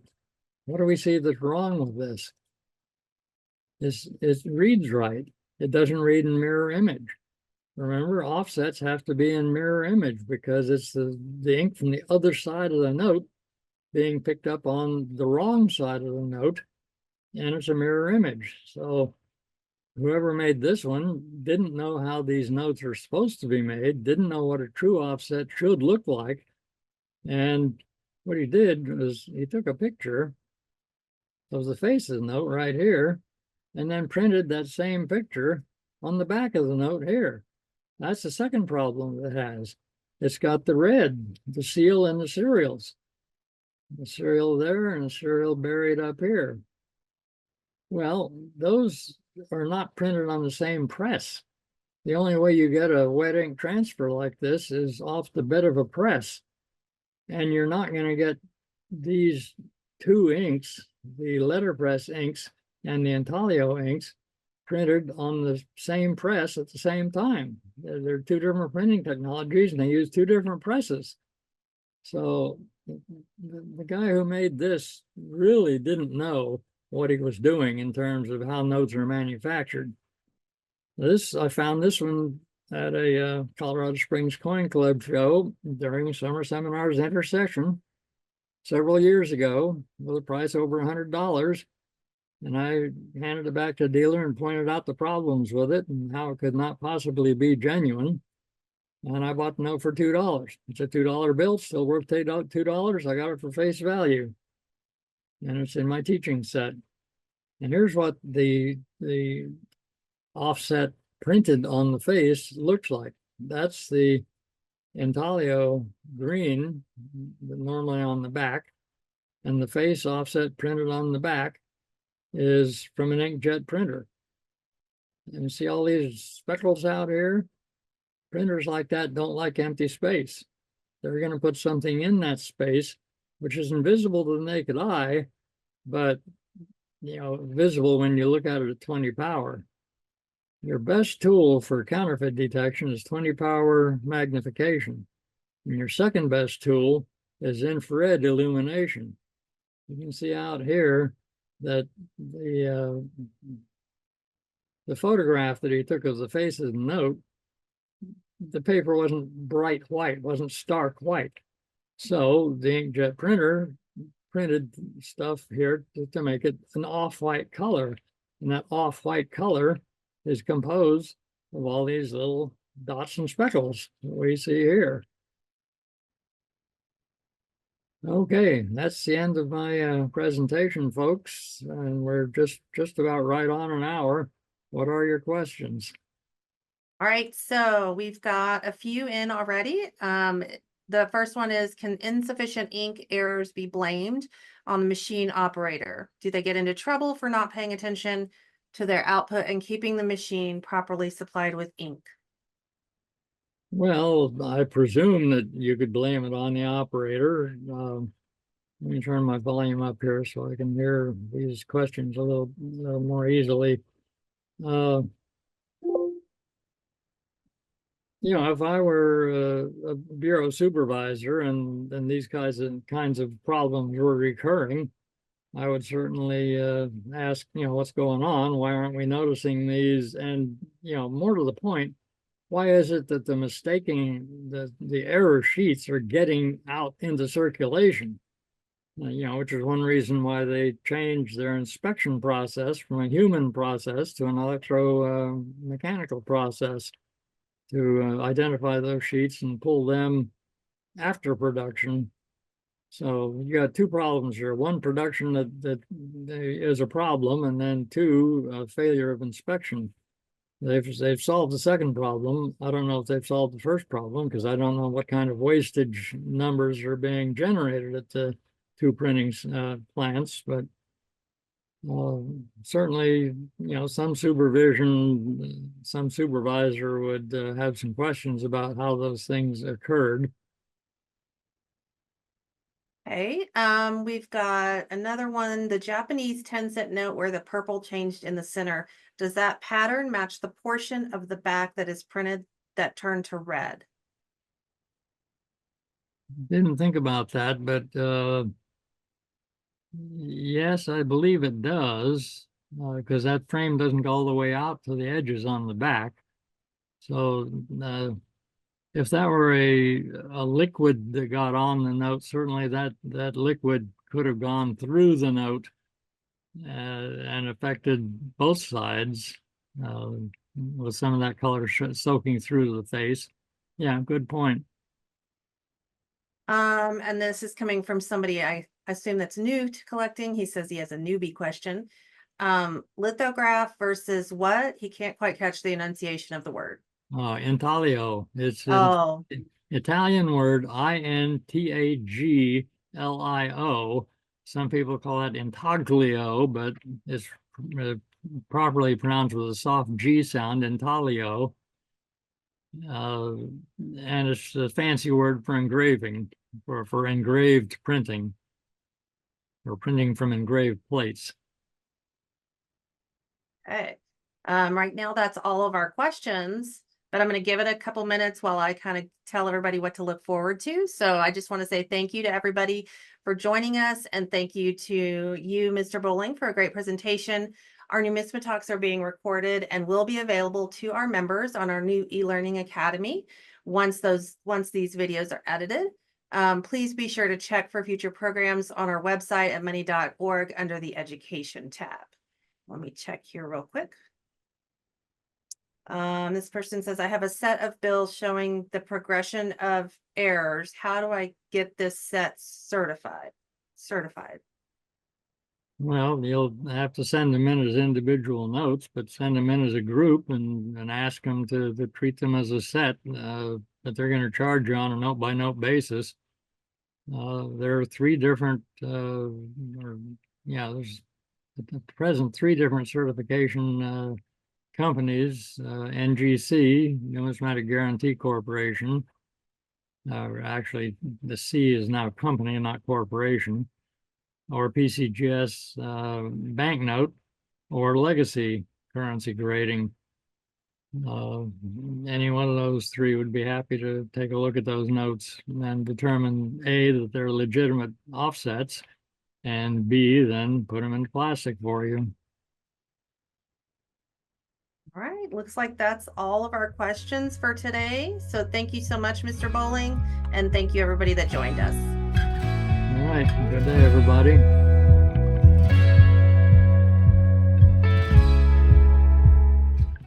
what do we see that's wrong with this? It reads right. It doesn't read in mirror image. Remember, offsets have to be in mirror image because it's the ink from the other side of the note being picked up on the wrong side of the note, and it's a mirror image. So whoever made this one didn't know how these notes are supposed to be made, didn't know what a true offset should look like. And what he did was he took a picture of the face of the note right here, and then printed that same picture on the back of the note here. That's the second problem it has. It's got the red, the seal and the serials. The serial there and the serial buried up here. Well, those are not printed on the same press. The only way you get a wet ink transfer like this is off the bed of a press. And you're not going to get these two inks, the letterpress inks and the intaglio inks, printed on the same press at the same time. They're two different printing technologies and they use two different presses. So the guy who made this really didn't know what he was doing in terms of how notes are manufactured. I found this one at a Colorado Springs Coin Club show during Summer Seminars Intersession several years ago with a price over $100. And I handed it back to the dealer and pointed out the problems with it and how it could not possibly be genuine. And I bought the note for $2. It's a $2 bill, still worth $2. I got it for face value. And it's in my teaching set. And here's what the offset printed on the face looks like. That's the intaglio green, normally on the back. And the face offset printed on the back is from an inkjet printer. And you see all these speckles out here? Printers like that don't like empty space. They're going to put something in that space, which is invisible to the naked eye, but visible when you look at it at 20 power. Your best tool for counterfeit detection is 20 power magnification. And your second best tool is infrared illumination. You can see out here that the photograph that he took of the face of the note, the paper wasn't bright white, wasn't stark white. So the inkjet printer printed stuff here to make it an off-white color. And that off-white color is composed of all these little dots and speckles that we see here. Okay, that's the end of my presentation, folks. And we're just about right on an hour. What are your questions? All right, so we've got a few in already. The first one is, can insufficient ink errors be blamed on the machine operator? Do they get into trouble for not paying attention to their output and keeping the machine properly supplied with ink? Well, I presume that you could blame it on the operator. Let me turn my volume up here so I can hear these questions a little more easily. If I were a bureau supervisor and these kinds of problems were recurring, I would certainly ask, what's going on? Why aren't we noticing these? And, more to the point, why is it that the error sheets are getting out into circulation? which is one reason why they changed their inspection process from a human process to an mechanical process to identify those sheets and pull them after production. So you got two problems here. One, production that is a problem, and then two, failure of inspection. They've solved the second problem. I don't know if they've solved the first problem because I don't know what kind of wastage numbers are being generated at the two printing plants, but certainly, some supervision, some supervisor would have some questions about how those things occurred. Okay, we've got another one, the Japanese 10-cent note where the purple changed in the center. Does that pattern match the portion of the back that is printed that turned to red? Didn't think about that, but yes, I believe it does, because that frame doesn't go all the way out to the edges on the back. So if that were a liquid that got on the note, certainly that liquid could have gone through the note and affected both sides with some of that color soaking through the face. Yeah, good point. And this is coming from somebody I assume that's new to collecting. He says he has a newbie question. Lithograph versus what? He can't quite catch the enunciation of the word. Intaglio. It's Oh, an Italian word, Intaglio. Some people call it intaglio, but it's properly pronounced with a soft G sound, intaglio. And it's a fancy word for engraving, for engraved printing, or printing from engraved plates. okay. Right now that's all of our questions, but I'm going to give it a couple minutes while I kind of tell everybody what to look forward to. So I just want to say thank you to everybody for joining us, and thank you to you, Mr. Boling, for a great presentation. Our Numisma Talks are being recorded and will be available to our members on our new e-learning academy once these videos are edited. Please be sure to check for future programs on our website at money.org under the education tab. Let me check here real quick. This person says, I have a set of bills showing the progression of errors. How do I get this set certified? Well, you'll have to send them in as individual notes, but send them in as a group and ask them to treat them as a set, that they're going to charge you on a note by note basis. There are three different, there's at the present three different certification companies, NGC, Numismatic Guarantee Corporation. Actually, the C is now company and not corporation, or PCGS banknote, or legacy currency grading. Any one of those three would be happy to take a look at those notes and determine A, that they're legitimate offsets, and B, then put them in plastic for you. All right, looks like that's all of our questions for today. So thank you so much, Mr. Boling, and thank you everybody that joined us. All right, good day, everybody.